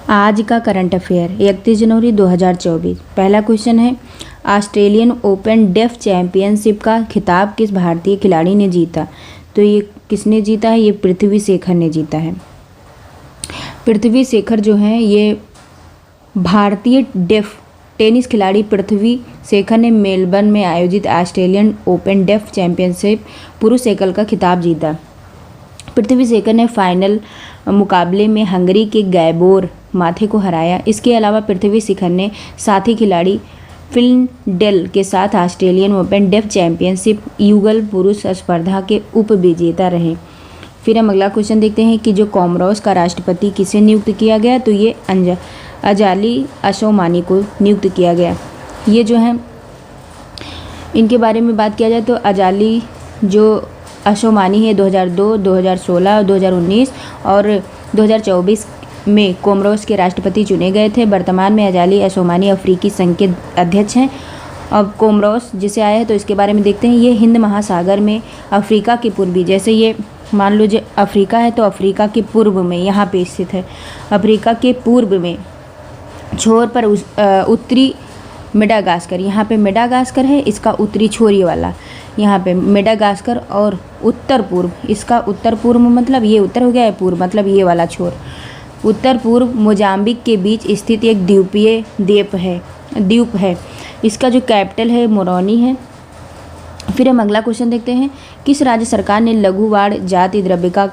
आज का current affair 31 जनवरी 2024। पहला क्वेश्चन है, ऑस्ट्रेलियन ओपन डेफ चैंपियनशिप का खिताब किस भारतीय खिलाड़ी ने जीता? तो ये किसने जीता है? ये पृथ्वी शेखर ने जीता है। पृथ्वी शेखर जो हैं ये भारतीय डेफ टेनिस खिलाड़ी पृथ्वी शेखर ने मेलबर्न में आयोजित ऑस्ट्रेलियन ओपन डेफ चैंपियनशिप पुरुष एकल का खिताब जीता। पृथ्वी शेखर ने फाइनल मुकाबले में हंगरी के गैबोर माथे को हराया। इसके अलावा पृथ्वी शेखर ने साथी खिलाड़ी फिलिन के साथ ऑस्ट्रेलियन ओपन डेफ चैंपियनशिप युगल पुरुष स्पर्धा के उप विजेता रहे। फिर हम अगला क्वेश्चन देखते हैं कि जो कोमोरोस का राष्ट्रपति किसे नियुक्त किया गया? तो ये अजाली असोमानी को नियुक्त किया गया। ये जो है इनके बारे में बात किया जाए तो अजाली जो असोमानी है 2002, 2016, 2019 और 2024 में कोमोरोस के राष्ट्रपति चुने गए थे। वर्तमान में अजाली असोमानी अफ्रीकी संघ के अध्यक्ष हैं। अब कोमोरोस जिसे आया है तो इसके बारे में देखते हैं। ये हिंद महासागर में अफ्रीका के पूर्वी, जैसे ये मान लो जो अफ्रीका है तो अफ्रीका के पूर्व में यहाँ पे स्थित है। अफ्रीका के पूर्व में छोर पर उत्तरी मेडागास्कर, यहाँ पे मेडागास्कर है, इसका उत्तरी छोर ये वाला यहाँ पे मेडागास्कर, और उत्तर पूर्व, इसका उत्तर पूर्व मतलब ये उत्तर हो गया है, पूर्व मतलब ये वाला छोर। उत्तर पूर्व मोजाम्बिक के बीच स्थित एक द्वीपीय द्वीप है। इसका जो कैपिटल है मोरोनी है। फिर हम अगला क्वेश्चन देखते हैं, किस राज्य सरकार ने लघु वाण जाति द्रव्य का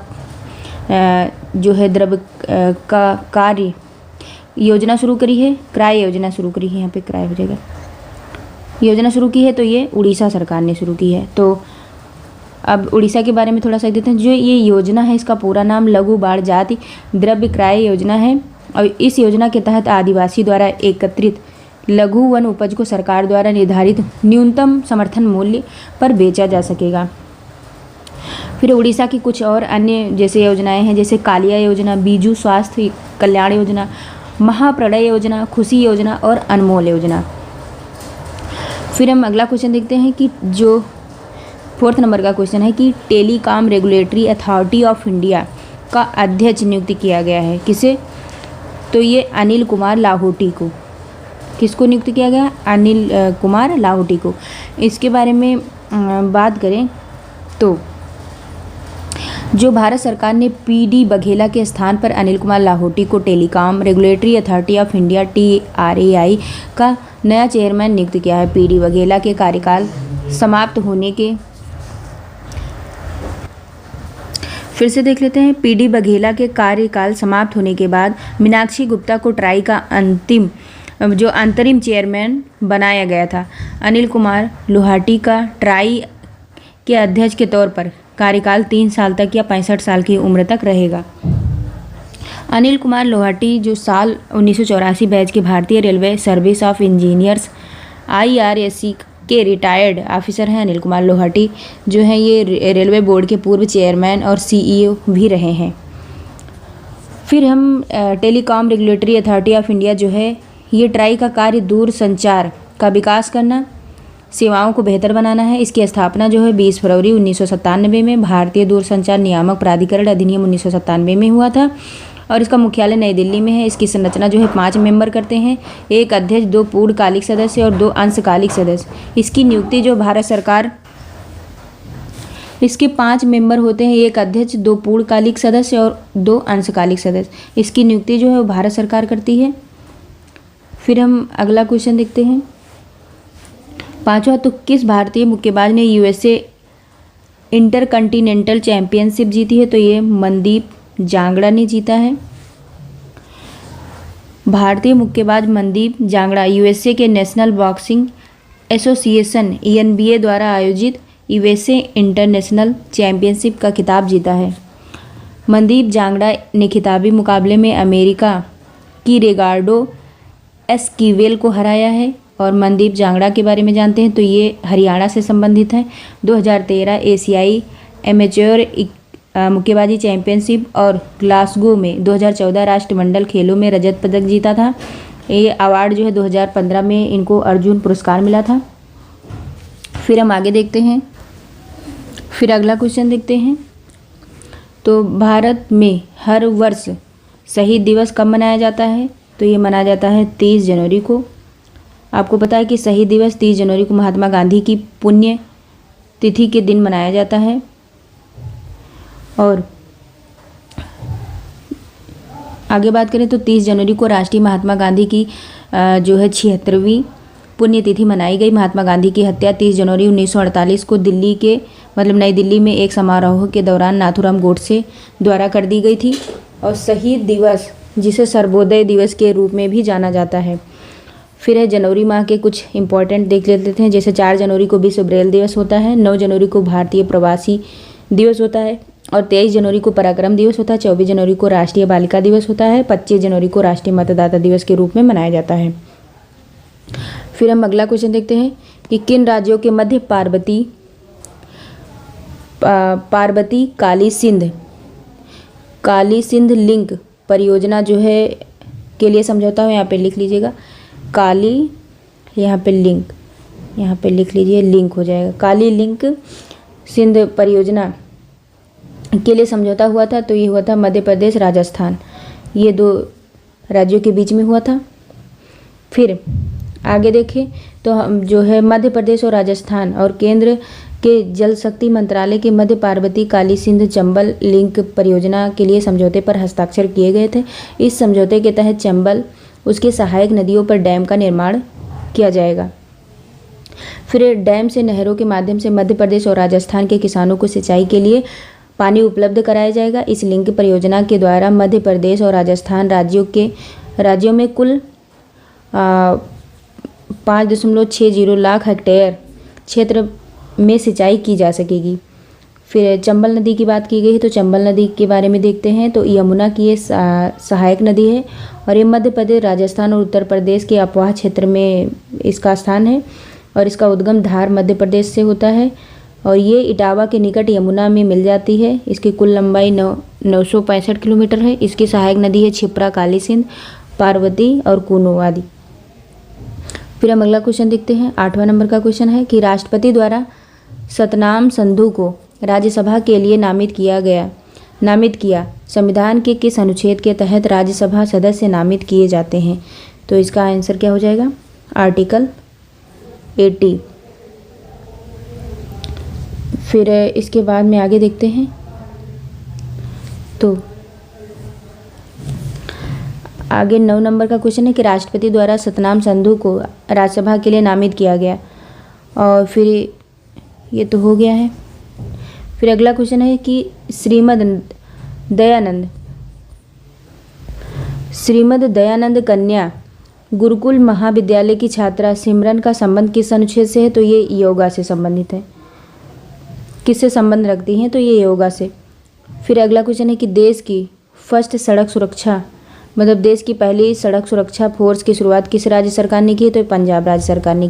जो है द्रव्य का कार्य योजना शुरू करी है? क्राय योजना शुरू करी है, यहाँ पे क्राय हो जाएगा, योजना शुरू की है तो ये उड़ीसा सरकार ने शुरू की है। तो अब उड़ीसा के बारे में थोड़ा सा देखते हैं। जो ये योजना है इसका पूरा नाम लघु वाण जाति द्रव्य क्रय योजना है, और इस योजना के तहत आदिवासी द्वारा एकत्रित लघु वन उपज को सरकार द्वारा निर्धारित न्यूनतम समर्थन मूल्य पर बेचा जा सकेगा। फिर उड़ीसा की कुछ और अन्य जैसे योजनाएं हैं, जैसे कालिया योजना, बीजू स्वास्थ्य कल्याण योजना, महाप्रलय योजना, खुशी योजना और अनमोल योजना। फिर हम अगला क्वेश्चन देखते हैं कि जो 4th नंबर का क्वेश्चन है कि telecom regulatory authority of India का अध्यक्ष नियुक्त किया गया है। किसे? तो ये अनिल कुमार लाहोटी को। किसको नियुक्त किया गया? अनिल कुमार लाहोटी को। इसके बारे में बात करें तो जो भारत सरकार ने पीडी बघेला के स्थान पर अनिल कुमार लाहोटी को telecom regulatory authority of India TRAI का नया चेयरमैन नियुक्त किया है। पीडी बघेला के कार्यकाल समाप्त होने के, फिर से देख लेते हैं, पीडी बघेला के कार्यकाल समाप्त होने के बाद मीनाक्षी गुप्ता को ट्राई का अंतरिम चेयरमैन बनाया गया था। अनिल कुमार लोहाटी का ट्राई के अध्यक्ष के तौर पर कार्यकाल 3 साल तक या 65 साल की उम्र तक रहेगा। अनिल कुमार लोहाटी जो साल 1984 बैच के भारतीय railway service of engineers IRSC के रिटायर्ड ऑफिसर हैं। अनिल कुमार लोहाटी जो हैं ये रेलवे बोर्ड के पूर्व चेयरमैन और CEO भी रहे हैं। फिर हम telecom regulatory authority of India जो है ये ट्राई का कार्य दूर संचार का विकास करना, सेवाओं को बेहतर बनाना है। इसकी स्थापना जो है 20 फरवरी 1997 में भारतीय दूरसंचार नियामक प्राधिकरण अधिनियम 1997 में हुआ था, और इसका मुख्यालय नई दिल्ली में है। इसकी संरचना जो है 5 मेंबर करते हैं, एक अध्यक्ष, 2 पूर्णकालिक सदस्य और 2 अंशकालिक सदस्य। इसकी नियुक्ति जो भारत सरकार, इसके 5 मेंबर होते हैं, एक अध्यक्ष, 2 पूर्णकालिक सदस्य और 2 अंशकालिक सदस्य। इसकी नियुक्ति जो है वो भारत सरकार करती है। फिर हम अगला क्वेश्चन देखते हैं, 5वां, तो किस भारतीय मुक्केबाज ने USA इंटरकंटिनेंटल चैंपियनशिप जीती है? तो ये मनदीप जांगड़ा ने जीता है। भारतीय मुक्केबाज मनदीप जांगड़ा USA के नेशनल बॉक्सिंग एसोसिएशन ENBA द्वारा आयोजित USA इंटरनेशनल चैंपियनशिप का खिताब जीता है। मनदीप जांगड़ा ने खिताबी मुकाबले में अमेरिका की रिगार्डो एस्कीवेल को हराया है। और मनदीप जांगड़ा के बारे में जानते हैं तो ये हरियाणा से संबंधित है। 2013 एशियाई एमेच्योर मुक्केबाजी चैंपियनशिप और ग्लासगो में 2014 राष्ट्रमंडल खेलों में रजत पदक जीता था। ये अवार्ड जो है 2015 में इनको अर्जुन पुरस्कार मिला था। फिर हम आगे देखते हैं, फिर अगला क्वेश्चन देखते हैं। तो भारत में हर वर्ष शहीद दिवस कब मनाया जाता है? तो ये मनाया जाता है 30 जनवरी को। आपको पता है कि शहीद दिवस 30 जनवरी को महात्मा गांधी की पुण्य तिथि के दिन मनाया जाता है। और आगे बात करें तो 30 जनवरी को राष्ट्रीय महात्मा गांधी की जो है 76वीं पुण्यतिथि मनाई गई। महात्मा गांधी की हत्या 30 जनवरी 1948 को दिल्ली के नई दिल्ली में एक समारोह के दौरान नाथूराम गोडसे द्वारा कर दी गई थी। और शहीद दिवस, जिसे सर्वोदय दिवस के रूप में भी जाना जाता है। फिर है जनवरी माह के कुछ इंपॉर्टेंट देख लेते हैं। जैसे 4 जनवरी को विश्व ब्रेल दिवस होता है, 9 जनवरी को भारतीय प्रवासी दिवस होता है, और 23 जनवरी को पराक्रम दिवस होता है, 24 जनवरी को राष्ट्रीय बालिका दिवस होता है, 25 जनवरी को राष्ट्रीय मतदाता दिवस के रूप में मनाया जाता है। फिर हम अगला क्वेश्चन देखते हैं कि किन राज्यों के मध्य पार्वती काली सिंध लिंक परियोजना जो है के लिए समझौता हो, यहाँ पे लिख लीजिएगा काली, यहाँ पे लिंक, यहाँ पे लिख लीजिए लिंक हो जाएगा। काली लिंक सिंध परियोजना के लिए समझौता हुआ था। तो ये हुआ था मध्य प्रदेश राजस्थान, ये 2 राज्यों के बीच में हुआ था। फिर आगे देखें तो हम जो है मध्य प्रदेश और राजस्थान और केंद्र के जल शक्ति मंत्रालय के मध्य पार्वती काली सिंध चंबल लिंक परियोजना के लिए समझौते पर हस्ताक्षर किए गए थे। इस समझौते के तहत चंबल उसके सहायक नदियों पर डैम का निर्माण किया जाएगा। फिर डैम से नहरों के माध्यम से मध्य प्रदेश और राजस्थान के किसानों को सिंचाई के लिए पानी उपलब्ध कराया जाएगा। इस लिंक परियोजना के द्वारा मध्य प्रदेश और राजस्थान राज्यों में कुल 5.60 लाख हेक्टेयर क्षेत्र में सिंचाई की जा सकेगी। फिर चंबल नदी की बात की गई है, तो चंबल नदी के बारे में देखते हैं। तो यमुना की ये सहायक नदी है और ये मध्य प्रदेश, राजस्थान और उत्तर प्रदेश के अपवाह क्षेत्र में इसका स्थान है। और इसका उद्गम धार मध्य प्रदेश से होता है और ये इटावा के निकट यमुना में मिल जाती है। इसकी कुल लंबाई 965 किलोमीटर है। इसकी सहायक नदी है क्षिप्रा, काली सिंध, पार्वती और कूनो आदि। फिर हम अगला क्वेश्चन देखते हैं। 8वां नंबर का क्वेश्चन है कि राष्ट्रपति द्वारा सतनाम संधू को राज्यसभा के लिए नामित किया संविधान के किस अनुच्छेद के तहत राज्यसभा सदस्य नामित किए जाते हैं? तो इसका आंसर क्या हो जाएगा? आर्टिकल 80। फिर इसके बाद में आगे देखते हैं। तो आगे 9 नंबर का क्वेश्चन है कि राष्ट्रपति द्वारा सतनाम संधू को राज्यसभा के लिए नामित किया गया। और फिर ये तो हो गया है। फिर अगला क्वेश्चन है कि श्रीमद दयानंद कन्या गुरुकुल महाविद्यालय की छात्रा सिमरन का संबंध किस अनुच्छेद से है? तो ये योगा से संबंधित है। किससे संबंध रखती हैं? तो ये योगा से। फिर अगला क्वेश्चन है कि देश की पहली सड़क सुरक्षा फोर्स की शुरुआत किस राज्य सरकार ने की? तो पंजाब राज्य सरकार ने